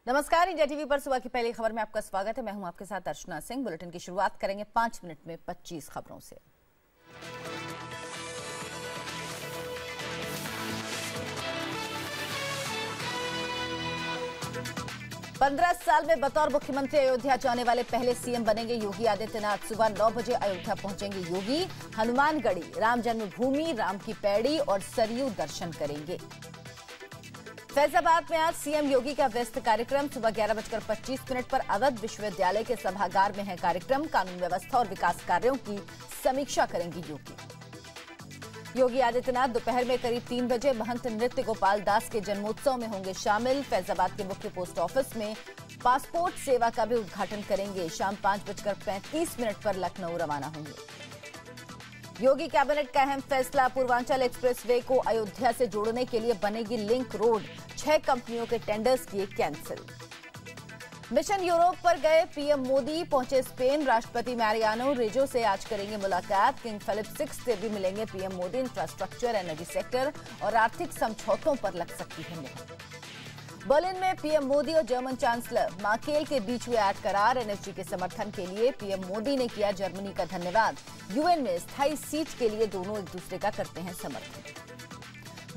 नमस्कार, India TV पर सुबह की पहली खबर में आपका स्वागत है। मैं हूं आपके साथ अर्चना सिंह। बुलेटिन की शुरुआत करेंगे 5 मिनट में 25 खबरों से। 15 साल में बतौर मुख्यमंत्री अयोध्या जाने वाले पहले सीएम बनेंगे योगी आदित्यनाथ। सुबह 9 बजे अयोध्या पहुंचेंगे योगी। हनुमानगढ़ी, राम जन्मभूमि, राम की पैड़ी और सरयू दर्शन करेंगे। फैजाबाद में आज सीएम योगी का व्यस्त कार्यक्रम। सुबह 11:25 पर अवध विश्वविद्यालय के सभागार में है कार्यक्रम। कानून व्यवस्था और विकास कार्यों की समीक्षा करेंगे योगी आदित्यनाथ दोपहर में करीब 3 बजे महंत नृत्य गोपाल दास के जन्मोत्सव में होंगे शामिल। फैजाबाद के मुख्य पोस्ट ऑफिस में पासपोर्ट सेवा का भी उद्घाटन करेंगे। शाम 5:35 पर लखनऊ रवाना होंगे। योगी कैबिनेट का अहम फैसला, पूर्वांचल एक्सप्रेसवे को अयोध्या से जोड़ने के लिए बनेगी लिंक रोड। 6 कंपनियों के टेंडर्स किए कैंसिल। मिशन यूरोप पर गए पीएम मोदी पहुंचे स्पेन। राष्ट्रपति मैरियानो रेजो से आज करेंगे मुलाकात। किंग फिलिप 6 से भी मिलेंगे PM Modi. Infrastructure, energy sector और आर्थिक समझौतों पर लग सकती है मुहर। बर्लिन में पीएम मोदी और जर्मन चांसलर मार्केल के बीच हुए 8 करार। एनएसजी के समर्थन के लिए पीएम मोदी ने किया जर्मनी का धन्यवाद। यूएन में स्थायी सीट के लिए दोनों एक दूसरे का करते हैं समर्थन।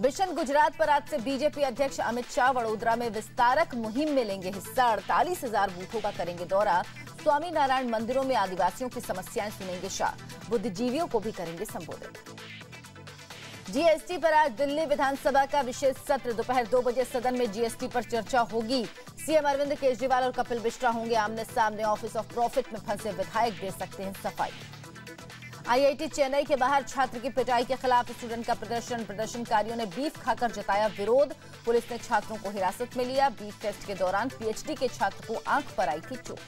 मिशन गुजरात पर आज से बीजेपी अध्यक्ष अमित शाह वडोदरा में विस्तारक मुहिम में लेंगे हिस्सा। 48,000 बूथों का करेंगे दौरा। स्वामी नारायण मंदिरों में आदिवासियों की समस्याएं सुनेंगे शाह। बुद्धिजीवियों को भी करेंगे संबोधित। जीएसटी पर आज दिल्ली विधानसभा का विशेष सत्र। दोपहर 2 बजे सदन में जीएसटी पर चर्चा होगी। सीएम अरविंद केजरीवाल और कपिल मिश्रा होंगे आमने सामने। ऑफिस ऑफ प्रॉफिट में फंसे विधायक दे सकते हैं सफाई। आईआईटी चेन्नई के बाहर छात्र की पिटाई के खिलाफ स्टूडेंट का प्रदर्शन। प्रदर्शनकारियों ने बीफ खाकर जताया विरोध। पुलिस ने छात्रों को हिरासत में लिया। बीफ टेस्ट के दौरान पीएचडी के छात्र को आंख पर आई थी चोट।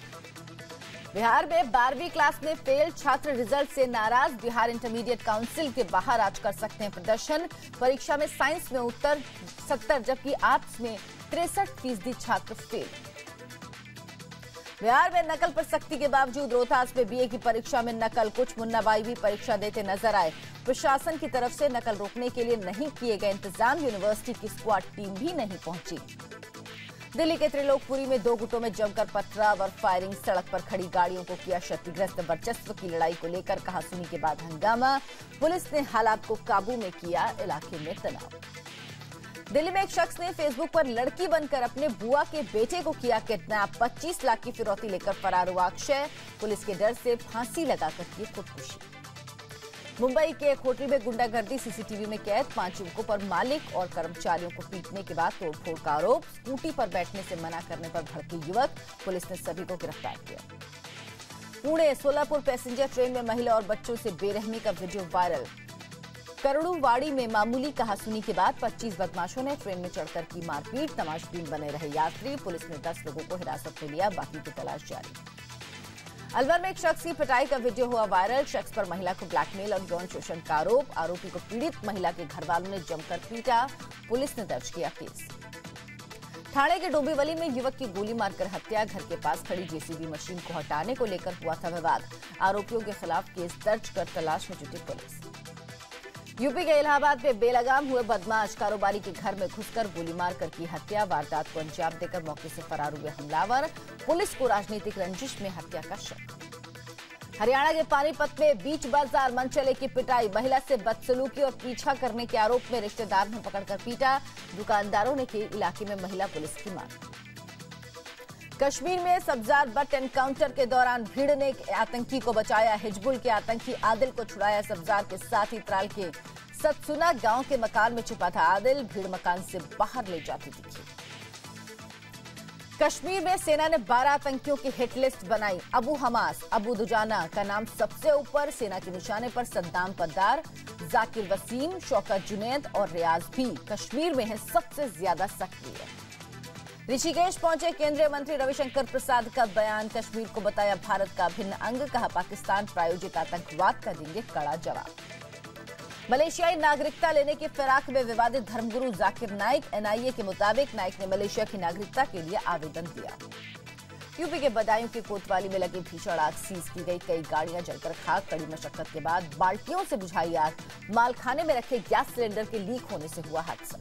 बिहार में 12वीं क्लास में फेल छात्र रिजल्ट से नाराज। बिहार इंटरमीडिएट काउंसिल के बाहर आज कर सकते हैं प्रदर्शन। परीक्षा में साइंस में उत्तर 70 जबकि आर्ट्स में 63% छात्र फेल। बिहार में नकल पर सख्ती के बावजूद रोहतास में बीए की परीक्षा में नकल। कुछ मुन्नाबाई भी परीक्षा देते नजर आए। प्रशासन की तरफ से नकल रोकने के लिए नहीं किए गए इंतजाम। यूनिवर्सिटी की स्क्वाड टीम भी नहीं पहुंची। दिल्ली के त्रिलोकपुरी में 2 गुटों में जमकर पथराव और फायरिंग। सड़क पर खड़ी गाड़ियों को किया क्षतिग्रस्त। वर्चस्व की लड़ाई को लेकर कहासुनी के बाद हंगामा। पुलिस ने हालात को काबू में किया। इलाके में तनाव। दिल्ली में एक शख्स ने फेसबुक पर लड़की बनकर अपने बुआ के बेटे को किया किडनैप। 25 लाख की फिरौती लेकर फरार हुआ अक्षय। पुलिस के डर से फांसी लगाकर की खुदकुशी। मुंबई के एक होटल में गुंडागर्दी, सीसीटीवी में कैद। 5 युवकों पर मालिक और कर्मचारियों को पीटने के बाद तोड़फोड़ का आरोप। स्कूटी पर बैठने से मना करने पर भड़के युवक। पुलिस ने सभी को गिरफ्तार किया। पुणे सोलापुर पैसेंजर ट्रेन में महिला और बच्चों से बेरहमी का वीडियो वायरल। करुड़ुवाड़ी में मामूली कहासुनी के बाद 25 बदमाशों ने ट्रेन में चढ़कर की मारपीट। तमाशबीन बने रहे यात्री। पुलिस ने 10 लोगों को हिरासत में लिया। बाकी की तलाश जारी। अलवर में एक शख्स की पिटाई का वीडियो हुआ वायरल। शख्स पर महिला को ब्लैकमेल और यौन शोषण का आरोप। आरोपी को पीड़ित महिला के घर वालों ने जमकर पीटा। पुलिस ने दर्ज किया केस। ठाणे के डोंबिवली में युवक की गोली मारकर हत्या। घर के पास खड़ी जेसीबी मशीन को हटाने को लेकर हुआ था विवाद। आरोपियों के खिलाफ केस दर्ज कर तलाश में जुटी पुलिस। यूपी के इलाहाबाद में बेलगाम हुए बदमाश। कारोबारी के घर में घुसकर गोली मारकर की हत्या। वारदात को अंजाम देकर मौके से फरार हुए हमलावर। पुलिस को राजनीतिक रंजिश में हत्या का शक। हरियाणा के पानीपत में बीच बाजार मनचले की पिटाई। महिला से बदसलूकी और पीछा करने के आरोप में रिश्तेदार ने पकड़कर पीटा। दुकानदारों ने की इलाके में महिला पुलिस की मांग। कश्मीर में सब्जार बट एनकाउंटर के दौरान भीड़ ने एक आतंकी को बचाया। हिजबुल के आतंकी आदिल को छुड़ाया। सब्जार के साथ ही त्राल के सतसुना गांव के मकान में छुपा था आदिल। भीड़ मकान से बाहर ले जाती दिखी। कश्मीर में सेना ने 12 आतंकियों की हिट लिस्ट बनाई। अबू हमास, अबू दुजाना का नाम सबसे ऊपर। सेना के निशाने पर सद्दाम पद्दार, जाकिर वसीम, शौकत जुनैद और रियाज भी कश्मीर में है सबसे ज्यादा सक्रिय। ऋषिकेश पहुंचे केंद्रीय मंत्री रविशंकर प्रसाद का बयान। कश्मीर को बताया भारत का अभिन्न अंग। कहा पाकिस्तान प्रायोजित आतंकवाद का देंगे कड़ा जवाब। मलेशियाई नागरिकता लेने की फिराक में विवादित धर्मगुरु जाकिर नाइक। एनआईए के मुताबिक नाइक ने मलेशिया की नागरिकता के लिए आवेदन दिया। यूपी के बदायूं की कोतवाली में लगी भीषण आग सीज की गई। कई गाड़ियां जलकर खाक। कड़ी मशक्कत के बाद बाल्टियों से बुझाई आग। मालखाने में रखे गैस सिलेंडर के लीक होने से हुआ हादसा।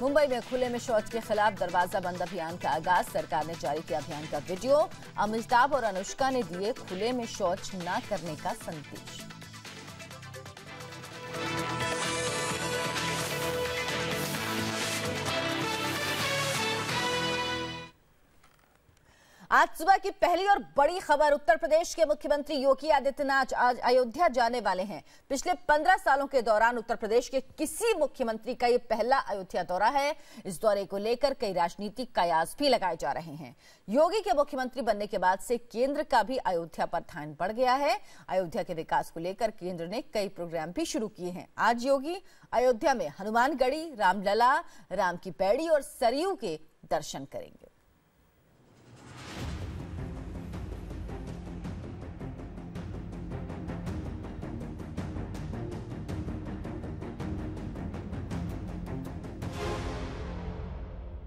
मुंबई में खुले में शौच के खिलाफ दरवाजा बंद अभियान का आगाज। सरकार ने जारी किया अभियान का वीडियो। अमिताभ और अनुष्का ने दिए खुले में शौच न करने का संदेश। आज सुबह की पहली और बड़ी खबर, उत्तर प्रदेश के मुख्यमंत्री योगी आदित्यनाथ आज अयोध्या जाने वाले हैं। पिछले 15 सालों के दौरान उत्तर प्रदेश के किसी मुख्यमंत्री का यह पहला अयोध्या दौरा है। इस दौरे को लेकर कई राजनीतिक कयास भी लगाए जा रहे हैं। योगी के मुख्यमंत्री बनने के बाद से केंद्र का भी अयोध्या पर ध्यान बढ़ गया है। अयोध्या के विकास को लेकर केंद्र ने कई प्रोग्राम भी शुरू किए हैं। आज योगी अयोध्या में हनुमानगढ़ी, रामलला, राम की पैड़ी और सरयू के दर्शन करेंगे।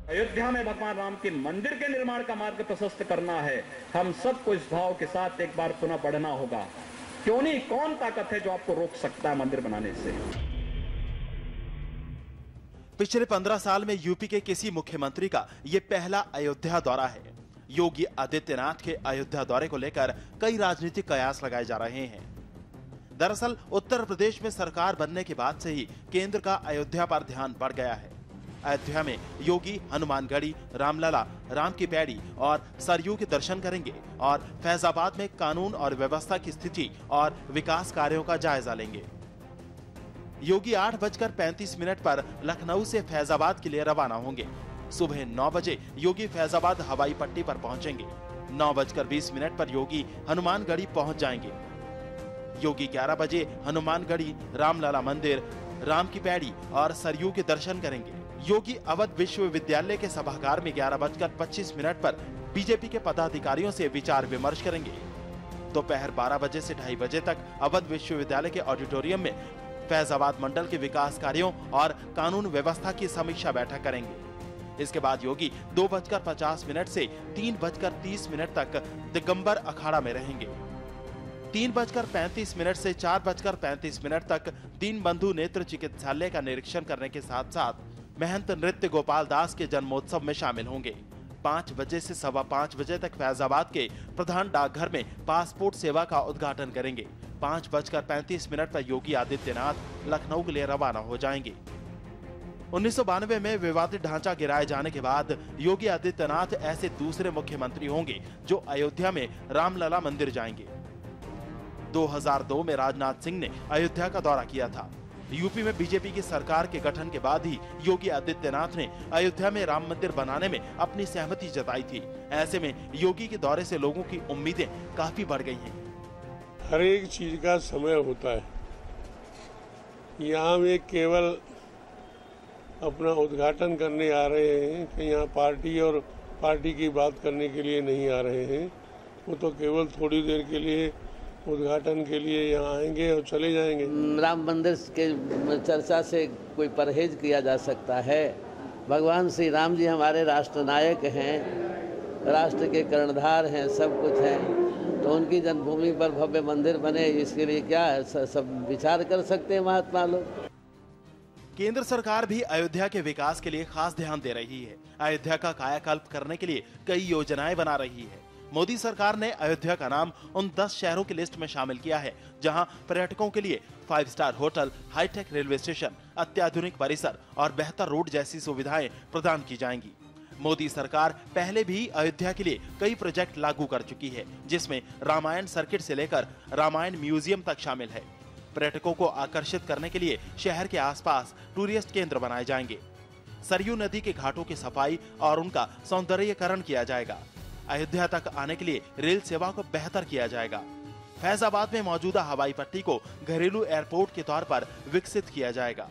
अयोध्या में भगवान राम के मंदिर के निर्माण का मार्ग प्रशस्त करना है। हम सबको इस भाव के साथ एक बार पुनः पढ़ना होगा। क्यों नहीं, कौन ताकत है जो आपको रोक सकता है मंदिर बनाने से? पिछले 15 साल में यूपी के किसी मुख्यमंत्री का ये पहला अयोध्या दौरा है। योगी आदित्यनाथ के अयोध्या दौरे को लेकर कई राजनीतिक कयास लगाए जा रहे हैं। दरअसल उत्तर प्रदेश में सरकार बनने के बाद से ही केंद्र का अयोध्या पर ध्यान बढ़ गया है। अयोध्या में योगी हनुमानगढ़ी, रामलला, राम की पैड़ी और सरयू के दर्शन करेंगे और फैजाबाद में कानून और व्यवस्था की स्थिति और विकास कार्यों का जायजा लेंगे। योगी 8:35 पर लखनऊ से फैजाबाद के लिए रवाना होंगे। सुबह 9 बजे योगी फैजाबाद हवाई पट्टी पर पहुंचेंगे। 9:20 पर योगी हनुमानगढ़ी पहुंच जाएंगे। योगी 11 बजे हनुमानगढ़ी, रामलला मंदिर, राम की पैड़ी और सरयू के दर्शन करेंगे। योगी अवध विश्वविद्यालय के सभागार में 11:25 पर बीजेपी के पदाधिकारियों से विचार विमर्श करेंगे। दोपहर 12 बजे से 2:30 बजे तक अवध विश्वविद्यालय के ऑडिटोरियम में फैजाबाद मंडल के विकास कार्यों और कानून व्यवस्था की समीक्षा बैठक करेंगे। इसके बाद योगी 2:50 से 3:30 तक दिगंबर अखाड़ा में रहेंगे। 3:35 से 4:35 तक दीनबंधु नेत्र चिकित्सालय का निरीक्षण करने के साथ साथ महंत नृत्य गोपाल दास के जन्मोत्सव में शामिल होंगे। 5 बजे से 5:15 बजे तक फैजाबाद के प्रधान डाकघर में पासपोर्ट सेवा का उद्घाटन करेंगे। 5:35 पर योगी आदित्यनाथ लखनऊ के लिए रवाना हो जाएंगे। 1992 में विवादित ढांचा गिराए जाने के बाद योगी आदित्यनाथ ऐसे दूसरे मुख्यमंत्री होंगे जो अयोध्या में रामलला मंदिर जाएंगे। 2002 में राजनाथ सिंह ने अयोध्या का दौरा किया था। यूपी में बीजेपी की सरकार के गठन के बाद ही योगी आदित्यनाथ ने अयोध्या में राम मंदिर बनाने में अपनी सहमति जताई थी। ऐसे में योगी के दौरे से लोगों की उम्मीदें काफी बढ़ गई हैं। हर एक चीज का समय होता है। यहाँ में केवल अपना उद्घाटन करने आ रहे हैं कि यहाँ पार्टी और पार्टी की बात करने के लिए नहीं आ रहे हैं। वो तो केवल थोड़ी देर के लिए उद्घाटन के लिए यहाँ आएंगे और चले जाएंगे। राम मंदिर के चर्चा से कोई परहेज किया जा सकता है? भगवान श्री राम जी हमारे राष्ट्र नायक हैं, राष्ट्र के कर्णधार हैं, सब कुछ हैं। तो उनकी जन्मभूमि पर भव्य मंदिर बने, इसके लिए क्या है, सब विचार कर सकते हैं महात्मा लोग। केंद्र सरकार भी अयोध्या के विकास के लिए खास ध्यान दे रही है। अयोध्या का कायाकल्प करने के लिए कई योजनाएं बना रही है। मोदी सरकार ने अयोध्या का नाम उन 10 शहरों की लिस्ट में शामिल किया है जहां पर्यटकों के लिए 5 star hotel, hi-tech railway station, अत्याधुनिक परिसर और बेहतर रोड जैसी सुविधाएं प्रदान की जाएंगी। मोदी सरकार पहले भी अयोध्या के लिए कई प्रोजेक्ट लागू कर चुकी है, जिसमें रामायण सर्किट से लेकर रामायण म्यूजियम तक शामिल है। पर्यटकों को आकर्षित करने के लिए शहर के आसपास टूरिस्ट केंद्र बनाए जाएंगे। सरयू नदी के घाटों की सफाई और उनका सौंदर्यीकरण किया जाएगा। अयोध्या तक आने के लिए रेल सेवा को बेहतर किया जाएगा। फैजाबाद में मौजूदा हवाई पट्टी को घरेलू एयरपोर्ट के तौर पर विकसित किया जाएगा।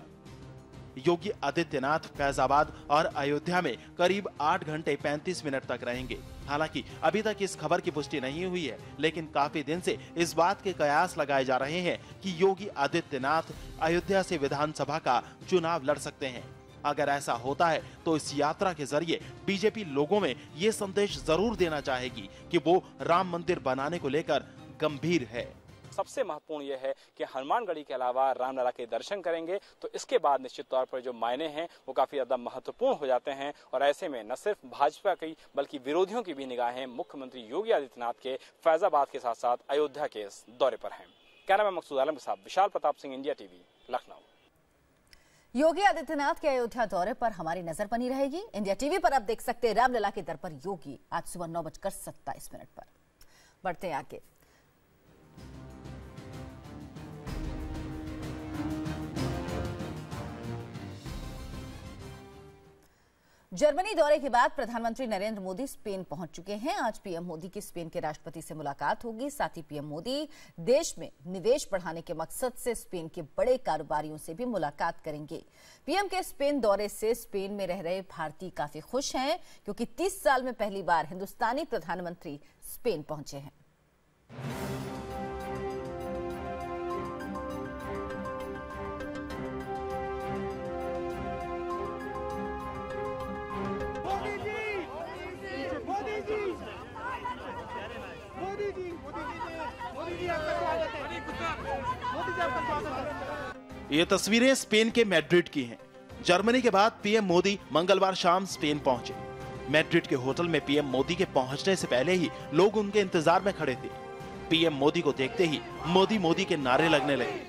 योगी आदित्यनाथ फैजाबाद और अयोध्या में करीब 8 घंटे 35 मिनट तक रहेंगे। हालांकि अभी तक इस खबर की पुष्टि नहीं हुई है, लेकिन काफी दिन से इस बात के कयास लगाए जा रहे हैं कि योगी आदित्यनाथ अयोध्या से विधानसभा का चुनाव लड़ सकते हैं। अगर ऐसा होता है तो इस यात्रा के जरिए बीजेपी लोगों में ये संदेश जरूर देना चाहेगी कि वो राम मंदिर बनाने को लेकर गंभीर है। सबसे महत्वपूर्ण यह है कि हनुमानगढ़ी के अलावा रामलला के दर्शन करेंगे तो इसके बाद निश्चित तौर पर जो मायने हैं वो काफी ज्यादा महत्वपूर्ण हो जाते हैं। और ऐसे में न सिर्फ भाजपा की बल्कि विरोधियों की भी निगाहें मुख्यमंत्री योगी आदित्यनाथ के फैजाबाद के साथ साथ अयोध्या के इस दौरे पर हैं। कैमरामैन मकसूद आलम के साथ विशाल प्रताप सिंह, इंडिया टीवी, लखनऊ। योगी आदित्यनाथ के अयोध्या दौरे पर हमारी नजर बनी रहेगी। इंडिया टीवी पर आप देख सकते हैं रामलला के दर पर योगी आज सुबह 9:27 पर। बढ़ते हैं आगे। जर्मनी दौरे के बाद प्रधानमंत्री नरेंद्र मोदी स्पेन पहुंच चुके हैं। आज पीएम मोदी की स्पेन के राष्ट्रपति से मुलाकात होगी। साथ ही पीएम मोदी देश में निवेश बढ़ाने के मकसद से स्पेन के बड़े कारोबारियों से भी मुलाकात करेंगे। पीएम के स्पेन दौरे से स्पेन में रह रहे भारतीय काफी खुश हैं, क्योंकि 30 साल में पहली बार हिंदुस्तानी प्रधानमंत्री स्पेन पहुंचे हैं। ये तस्वीरें स्पेन के मैड्रिड की हैं। जर्मनी के बाद पीएम मोदी मंगलवार शाम स्पेन पहुंचे। मैड्रिड के होटल में पीएम मोदी के पहुंचने से पहले ही लोग उनके इंतजार में खड़े थे। पीएम मोदी को देखते ही मोदी मोदी के नारे लगने लगे।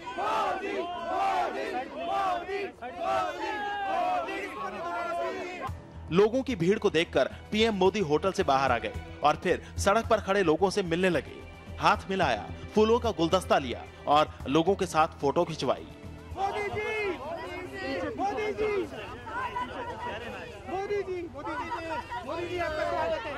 लोगों की भीड़ को देखकर पीएम मोदी होटल से बाहर आ गए और फिर सड़क पर खड़े लोगों से मिलने लगे। हाथ मिलाया, फूलों का गुलदस्ता लिया और लोगों के साथ फोटो खिंचवाई। मोदी जी, मोदी जी, मोदी जी, मोदी जी आपका स्वागत है।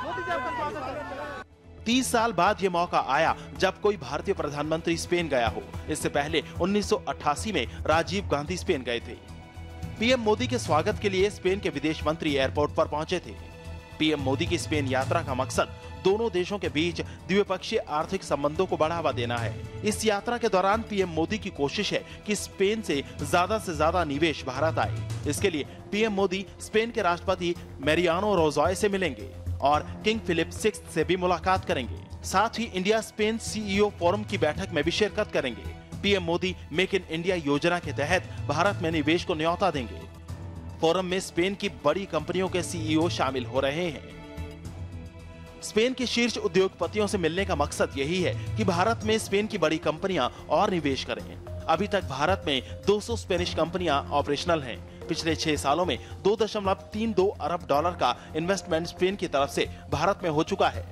मोदी जी आपका स्वागत है। 30 साल बाद ये मौका आया जब कोई भारतीय प्रधानमंत्री स्पेन गया हो। इससे पहले 1988 में राजीव गांधी स्पेन गए थे। पीएम मोदी के स्वागत के लिए स्पेन के विदेश मंत्री एयरपोर्ट पर पहुंचे थे। पीएम मोदी की स्पेन यात्रा का मकसद दोनों देशों के बीच द्विपक्षीय आर्थिक संबंधों को बढ़ावा देना है। इस यात्रा के दौरान पीएम मोदी की कोशिश है कि स्पेन से ज्यादा निवेश भारत आए। इसके लिए पीएम मोदी स्पेन के राष्ट्रपति मैरियानो रोज़ाय से मिलेंगे और किंग फिलिप 6 से भी मुलाकात करेंगे। साथ ही इंडिया स्पेन सीईओ फोरम की बैठक में भी शिरकत करेंगे। PM Modi make in India योजना के तहत भारत में निवेश को न्योता देंगे। फोरम में स्पेन की बड़ी कंपनियों के सीईओ शामिल हो रहे हैं। स्पेन के शीर्ष उद्योगपतियों से मिलने का मकसद यही है कि भारत में स्पेन की बड़ी कंपनियां और निवेश करें। अभी तक भारत में 200 स्पेनिश कंपनियां ऑपरेशनल हैं। पिछले 6 सालों में $2.32 अरब का इन्वेस्टमेंट स्पेन की तरफ से भारत में हो चुका है।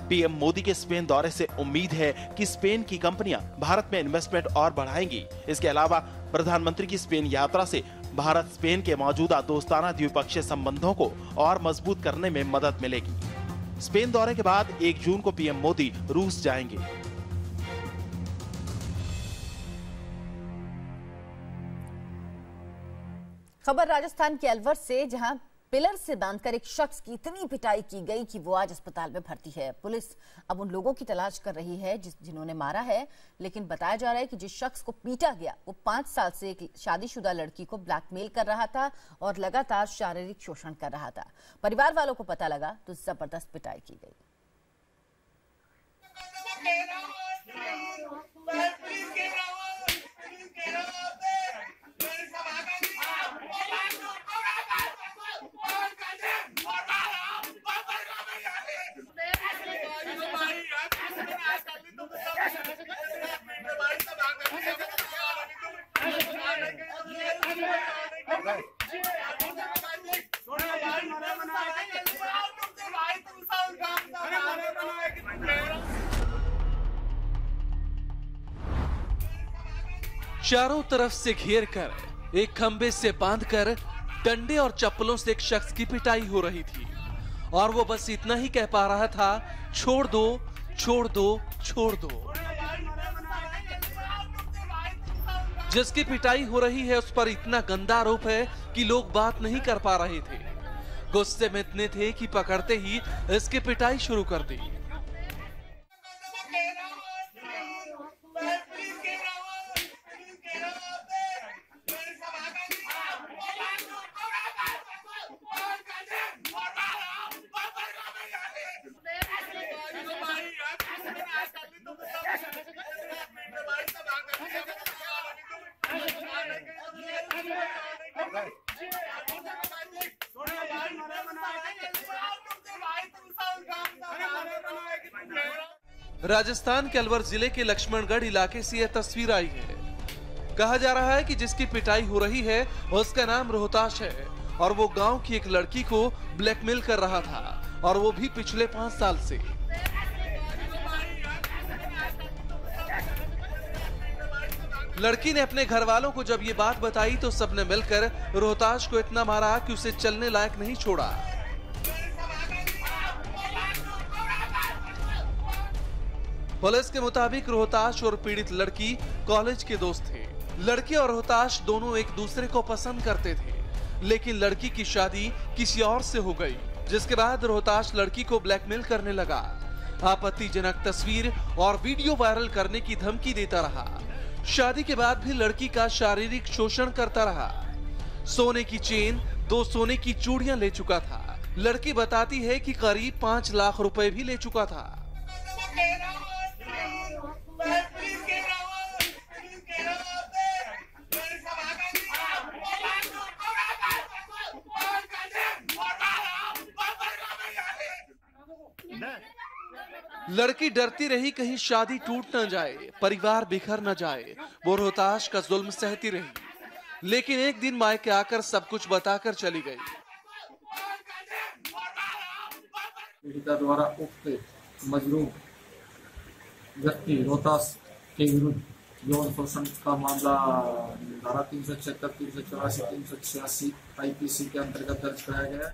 पीएम मोदी के स्पेन दौरे से उम्मीद है कि स्पेन की कंपनियां भारत में इन्वेस्टमेंट और बढ़ाएंगी। इसके अलावा प्रधानमंत्री की स्पेन यात्रा से भारत स्पेन के मौजूदा दोस्ताना द्विपक्षीय संबंधों को और मजबूत करने में मदद मिलेगी। स्पेन दौरे के बाद 1 जून को पीएम मोदी रूस जाएंगे। खबर राजस्थान के अलवर से, जहां पिलर से बांधकर एक शख्स की इतनी पिटाई की गई कि वो आज अस्पताल में भर्ती है। पुलिस अब उन लोगों की तलाश कर रही है जिन्होंने मारा है, लेकिन बताया जा रहा है कि जिस शख्स को पीटा गया वो 5 साल से एक शादीशुदा लड़की को ब्लैकमेल कर रहा था और लगातार शारीरिक शोषण कर रहा था। परिवार वालों को पता लगा तो जबरदस्त पिटाई की गई। चारों तरफ से घेर कर एक खंबे से बांधकर डंडे और चप्पलों से एक शख्स की पिटाई हो रही थी और वो बस इतना ही कह पा रहा था, छोड़ दो, छोड़ दो, छोड़ दो। जिसकी पिटाई हो रही है उस पर इतना गंदा आरोप है कि लोग बात नहीं कर पा रहे थे। गुस्से में इतने थे कि पकड़ते ही इसकी पिटाई शुरू कर दी। राजस्थान के अलवर जिले के लक्ष्मणगढ़ इलाके से यह तस्वीर आई है। कहा जा रहा है कि जिसकी पिटाई हो रही है उसका नाम रोहताश है और वो गांव की एक लड़की को ब्लैकमेल कर रहा था और वो भी पिछले 5 साल से। लड़की ने अपने घर वालों को जब ये बात बताई तो सबने मिलकर रोहताश को इतना मारा कि उसे चलने लायक नहीं छोड़ा। पुलिस के मुताबिक रोहताश और पीड़ित लड़की कॉलेज के दोस्त थे। लड़की और रोहताश दोनों एक दूसरे को पसंद करते थे, लेकिन लड़की की शादी किसी और से हो गई, जिसके बाद रोहताश लड़की को ब्लैकमेल करने लगा। आपत्तिजनक तस्वीर और वीडियो वायरल करने की धमकी देता रहा। शादी के बाद भी लड़की का शारीरिक शोषण करता रहा। सोने की चेन, 2 सोने की चूड़ियां ले चुका था। लड़की बताती है कि करीब 5 लाख रुपए भी ले चुका था। लड़की डरती रही कहीं शादी टूट न जाए, परिवार बिखर न जाए। वो रोहताश का जुल्म सहती रही, लेकिन एक दिन मायके आकर सब कुछ बताकर चली गई। पीड़िता द्वारा उक्त मजलूम व्यक्ति रोहताश के विरुद्ध यौन शोषण का मामला धारा 376, 384, 386 आईपीसी के अंतर्गत दर्ज कराया गया।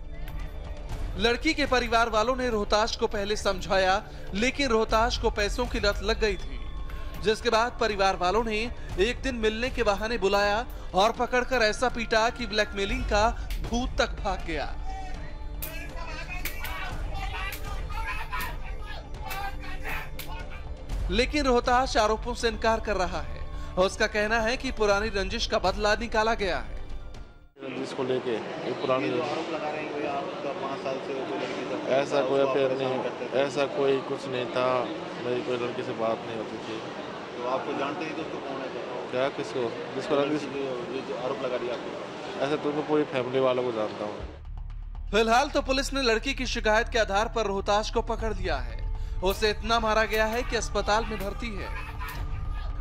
लड़की के परिवार वालों ने रोहताश को पहले समझाया, लेकिन रोहताश को पैसों की लत लग गई थी, जिसके बाद परिवार वालों ने एक दिन मिलने के बहाने बुलाया और पकड़कर ऐसा पीटा कि ब्लैकमेलिंग का भूत तक भाग गया। लेकिन रोहताश आरोपों से इनकार कर रहा है। उसका कहना है कि पुरानी रंजिश का बदला निकाला गया है। रंजिश को लेके एक पुरानी ऐसा कोई अफेयर नहीं, ऐसा कोई कुछ नहीं था। मेरी कोई लड़की से बात नहीं होती थी। तो आपको जानते ही दोस्तों कौन है? क्या किसको? जिसको रंजिश जो आरोप लगा दिया आपको? ऐसा तो मैं पूरी फैमिली वालों को जानता हूँ। फिलहाल तो पुलिस ने लड़की की शिकायत के आधार पर रोहताश को पकड़ लिया है। उसे इतना मारा गया है कि अस्पताल में भर्ती है।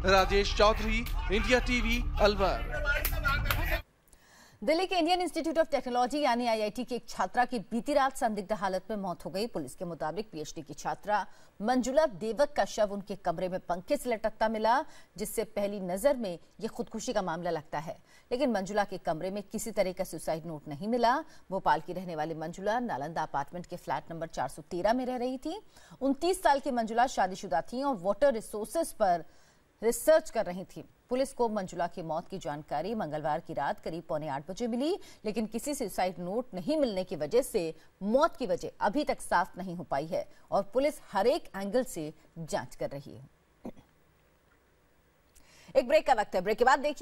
Rajesh Chaudhary, India TV, Alwar. दिल्ली के इंडियन इंस्टीट्यूट ऑफ टेक्नोलॉजी यानी आईआईटी की एक छात्रा की बीती रात संदिग्ध हालत में मौत हो गई। पुलिस के मुताबिक पीएचडी की छात्रा मंजुला देवक का शव उनके कमरे में पंखे से लटकता मिला, जिससे पहली नजर में यह खुदकुशी का मामला लगता है। लेकिन मंजुला के कमरे में किसी तरह का सुसाइड नोट नहीं मिला। भोपाल की रहने वाली मंजुला नालंदा अपार्टमेंट के फ्लैट नंबर 413 में रह रही थी। 29 साल की मंजुला शादीशुदा थी और वाटर रिसोर्सेज पर रिसर्च कर रही थी। पुलिस को मंजुला की मौत की जानकारी मंगलवार की रात करीब 7:45 बजे मिली, लेकिन किसी सुसाइड नोट नहीं मिलने की वजह से मौत की वजह अभी तक साफ नहीं हो पाई है और पुलिस हर एक एंगल से जांच कर रही है। एक ब्रेक का वक्त है, ब्रेक के बाद देखिए।